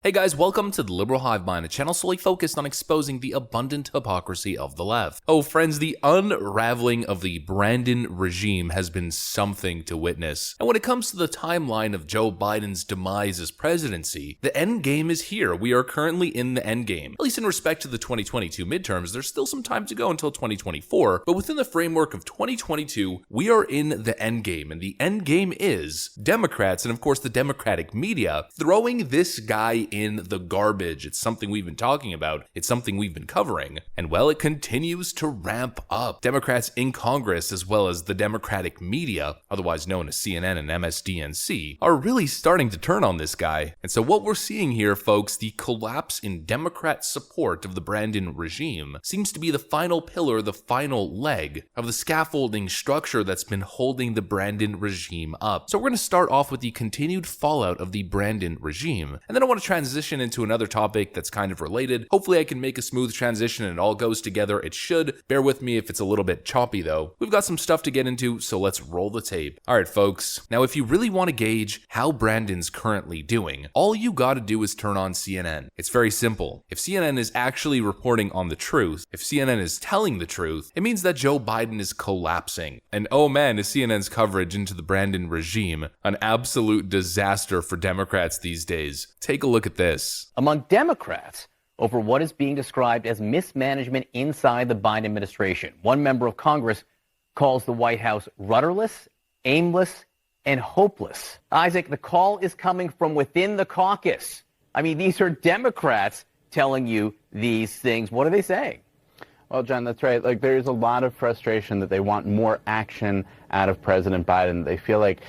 Hey guys, welcome to the Liberal Hive Mind, a channel solely focused on exposing the abundant hypocrisy of the left. Oh friends, the unraveling of the Brandon regime has been something to witness. And when it comes to the timeline of Joe Biden's demise as presidency, the end game is here. We are currently in the end game. At least in respect to the 2022 midterms, there's still some time to go until 2024, but within the framework of 2022, we are in the end game, and the end game is Democrats, and of course the Democratic media, throwing this guy in the garbage. It's something we've been talking about. It's something we've been covering. And well, it continues to ramp up. Democrats in Congress, as well as the Democratic media, otherwise known as CNN and MSDNC, are really starting to turn on this guy. And so what we're seeing here, folks, the collapse in Democrat support of the Brandon regime seems to be the final pillar, the final leg of the scaffolding structure that's been holding the Brandon regime up. So we're going to start off with the continued fallout of the Brandon regime. And then I want to transition into another topic that's kind of related. Hopefully I can make a smooth transition and it all goes together. It should. Bear with me if it's a little bit choppy though. We've got some stuff to get into, so let's roll the tape. Alright folks, now if you really want to gauge how Brandon's currently doing, all you gotta do is turn on CNN. It's very simple. If CNN is actually reporting on the truth, if CNN is telling the truth, it means that Joe Biden is collapsing. And oh man, is CNN's coverage into the Brandon regime an absolute disaster for Democrats these days. Take a look at this. Among Democrats over what is being described as mismanagement inside the Biden administration. One member of Congress calls the White House rudderless, aimless, and hopeless. Isaac, the call is coming from within the caucus. I mean, these are Democrats telling you these things. What are they saying? Well, John, that's right. Like, there's a lot of frustration that they want more action out of President Biden. They feel like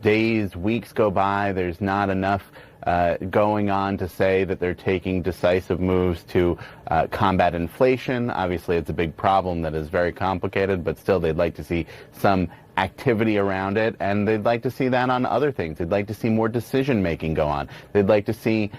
days, weeks go by, there's not enough going on to say that they're taking decisive moves to combat inflation. Obviously, it's a big problem that is very complicated, but still they'd like to see some activity around it, and they'd like to see that on other things. They'd like to see more decision-making go on. They'd like to see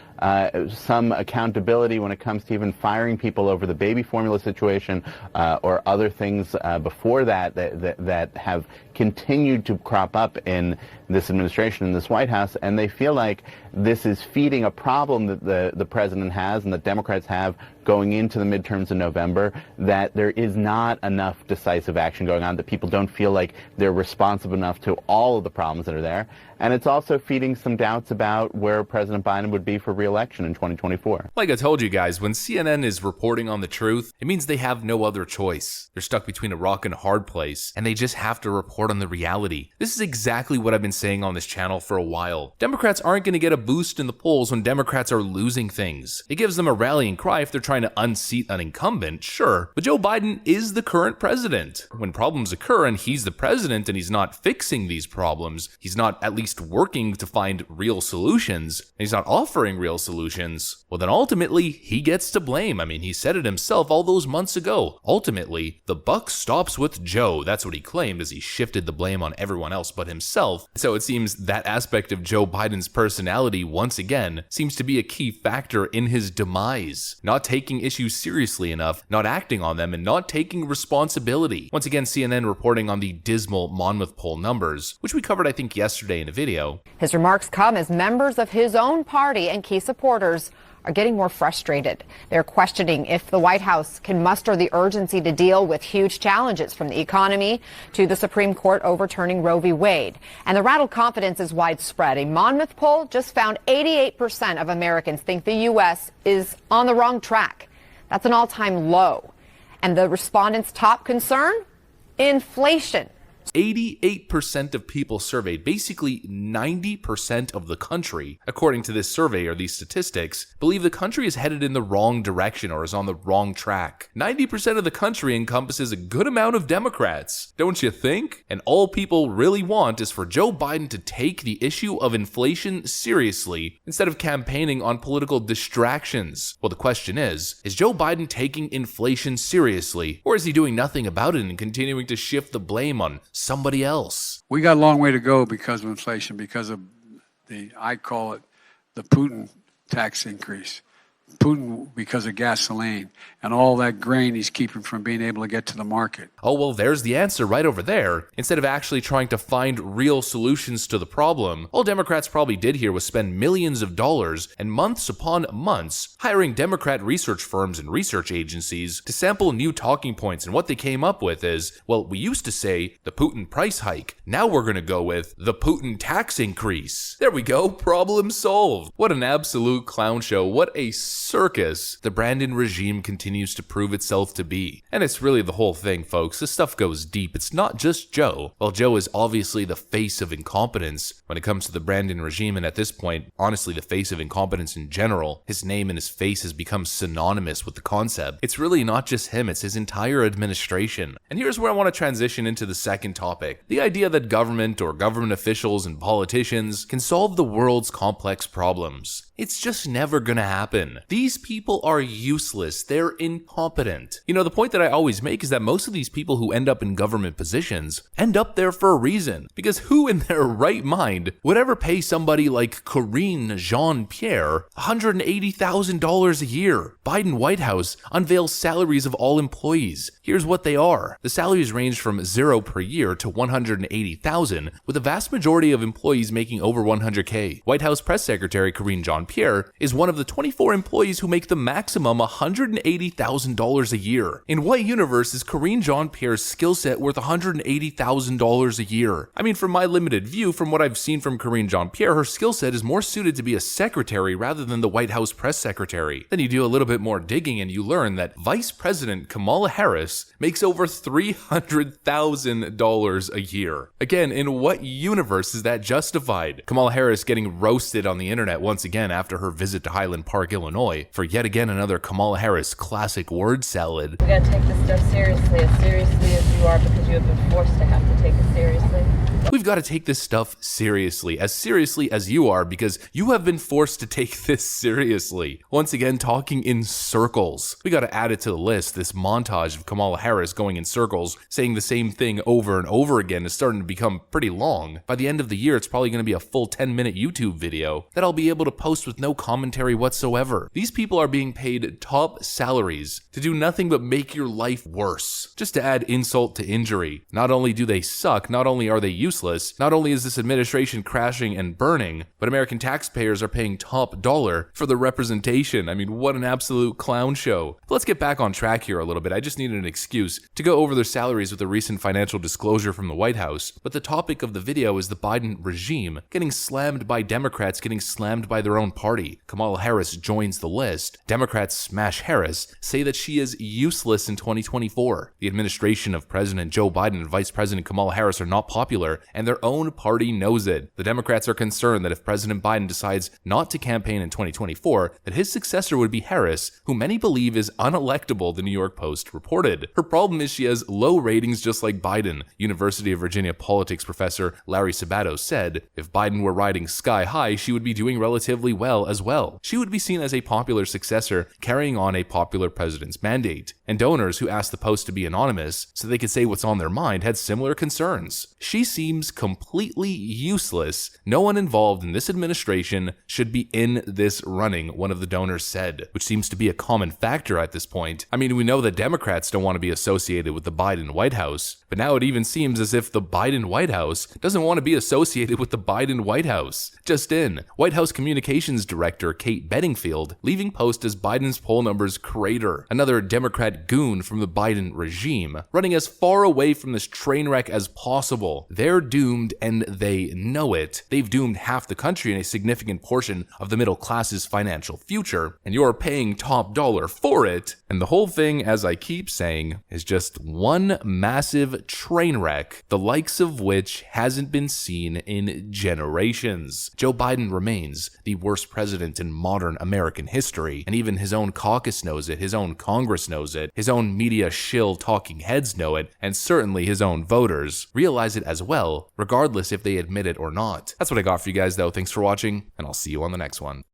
some accountability when it comes to even firing people over the baby formula situation or other things before that have continued to crop up in this administration, in this White House, and they feel like this is feeding a problem that the president has and that Democrats have going into the midterms in November, that there is not enough decisive action going on, that people don't feel like they're responsive enough to all of the problems that are there. And it's also feeding some doubts about where President Biden would be for re-election in 2024. Like I told you guys, when CNN is reporting on the truth, it means they have no other choice. They're stuck between a rock and a hard place, and they just have to report on the reality. This is exactly what I've been saying on this channel for a while. Democrats aren't going to get a boost in the polls when Democrats are losing things. It gives them a rallying cry if they're trying to unseat an incumbent, sure, but Joe Biden is the current president. When problems occur and he's the president and he's not fixing these problems, he's not at least working to find real solutions, and he's not offering real solutions, well then ultimately he gets to blame. I mean, he said it himself all those months ago. Ultimately, the buck stops with Joe. That's what he claimed as he shifted the blame on everyone else but himself. So it seems that aspect of Joe Biden's personality, once again, seems to be a key factor in his demise. Not taking issues seriously enough, not acting on them, and not taking responsibility. Once again, CNN reporting on the dismal Monmouth poll numbers, which we covered I think yesterday in a video. His remarks come as members of his own party and key supporters are getting more frustrated. They're questioning if the White House can muster the urgency to deal with huge challenges, from the economy to the Supreme Court overturning Roe v. Wade. And the rattled confidence is widespread. A Monmouth poll just found 88% of Americans think the U.S. is on the wrong track. That's an all-time low. And the respondents' top concern? Inflation. 88% of people surveyed, basically 90% of the country, according to this survey or these statistics, believe the country is headed in the wrong direction or is on the wrong track. 90% of the country encompasses a good amount of Democrats, don't you think? And all people really want is for Joe Biden to take the issue of inflation seriously instead of campaigning on political distractions. Well, the question is Joe Biden taking inflation seriously, or is he doing nothing about it and continuing to shift the blame on somebody else? We got a long way to go because of inflation, because of I call it the Putin tax increase. Putin because of gasoline and all that grain he's keeping from being able to get to the market. Oh, well, there's the answer right over there. Instead of actually trying to find real solutions to the problem, all Democrats probably did here was spend millions of dollars and months upon months hiring Democrat research firms and research agencies to sample new talking points. And what they came up with is, well, we used to say the Putin price hike. Now we're going to go with the Putin tax increase. There we go. Problem solved. What an absolute clown show. What a circus the Brandon regime continues to prove itself to be. And it's really the whole thing, folks. This stuff goes deep. It's not just Joe. While Joe is obviously the face of incompetence when it comes to the Brandon regime, and at this point, honestly, the face of incompetence in general, his name and his face has become synonymous with the concept. It's really not just him, it's his entire administration. And here's where I want to transition into the second topic. The idea that government or government officials and politicians can solve the world's complex problems. It's just never gonna happen. These people are useless. They're incompetent. You know, the point that I always make is that most of these people who end up in government positions end up there for a reason. Because who in their right mind would ever pay somebody like Karine Jean-Pierre $180,000 a year? Biden White House unveils salaries of all employees. Here's what they are. The salaries range from $0 per year to $180,000, with the vast majority of employees making over $100K. White House Press Secretary Karine Jean-Pierre is one of the 24 employees who make the maximum $180,000 a year. In what universe is Karine Jean-Pierre's skill set worth $180,000 a year? I mean, from my limited view, from what I've seen from Karine Jean-Pierre, her skill set is more suited to be a secretary rather than the White House press secretary. Then you do a little bit more digging and you learn that Vice President Kamala Harris makes over $300,000 a year. Again, in what universe is that justified? Kamala Harris getting roasted on the internet once again after her visit to Highland Park, Illinois, for yet again another Kamala Harris classic word salad. We gotta take this stuff seriously as you are, because you have been forced to have to take it seriously. We've got to take this stuff seriously as you are, because you have been forced to take this seriously. Once again, talking in circles. We got to add it to the list. This montage of Kamala Harris going in circles, saying the same thing over and over again is starting to become pretty long. By the end of the year, it's probably going to be a full 10-minute YouTube video that I'll be able to post with no commentary whatsoever. These people are being paid top salaries to do nothing but make your life worse. Just to add insult to injury. Not only do they suck, not only are they useless, not only is this administration crashing and burning, but American taxpayers are paying top dollar for the representation. I mean, what an absolute clown show. But let's get back on track here a little bit. I just needed an excuse to go over their salaries with a recent financial disclosure from the White House. But the topic of the video is the Biden regime getting slammed by Democrats, getting slammed by their own party. Kamala Harris joins the list. Democrats smash Harris, say that she is useless in 2024. The administration of President Joe Biden and Vice President Kamala Harris are not popular, and their own party knows it. The Democrats are concerned that if President Biden decides not to campaign in 2024, that his successor would be Harris, who many believe is unelectable, the New York Post reported. Her problem is she has low ratings just like Biden. University of Virginia politics professor Larry Sabato said, if Biden were riding sky high, she would be doing relatively well as well. She would be seen as a popular successor carrying on a popular president's mandate. And donors who asked the Post to be anonymous so they could say what's on their mind had similar concerns. She seems completely useless. No one involved in this administration should be in this running, one of the donors said, which seems to be a common factor at this point. I mean, we know that Democrats don't want to be associated with the Biden White House, but now it even seems as if the Biden White House doesn't want to be associated with the Biden White House. Just in, White House Communications Director Kate Bedingfield leaving post as Biden's poll numbers crater. Another Democrat goon from the Biden regime, running as far away from this train wreck as possible. They're doomed and they know it. They've doomed half the country and a significant portion of the middle class's financial future, and you're paying top dollar for it. And the whole thing, as I keep saying, is just one massive train wreck, the likes of which hasn't been seen in generations. Joe Biden remains the worst president in modern American history, and even his own caucus knows it, his own Congress knows it, his own media shill talking heads know it, and certainly his own voters realize it as well, regardless if they admit it or not. That's what I got for you guys though. Thanks for watching, and I'll see you on the next one.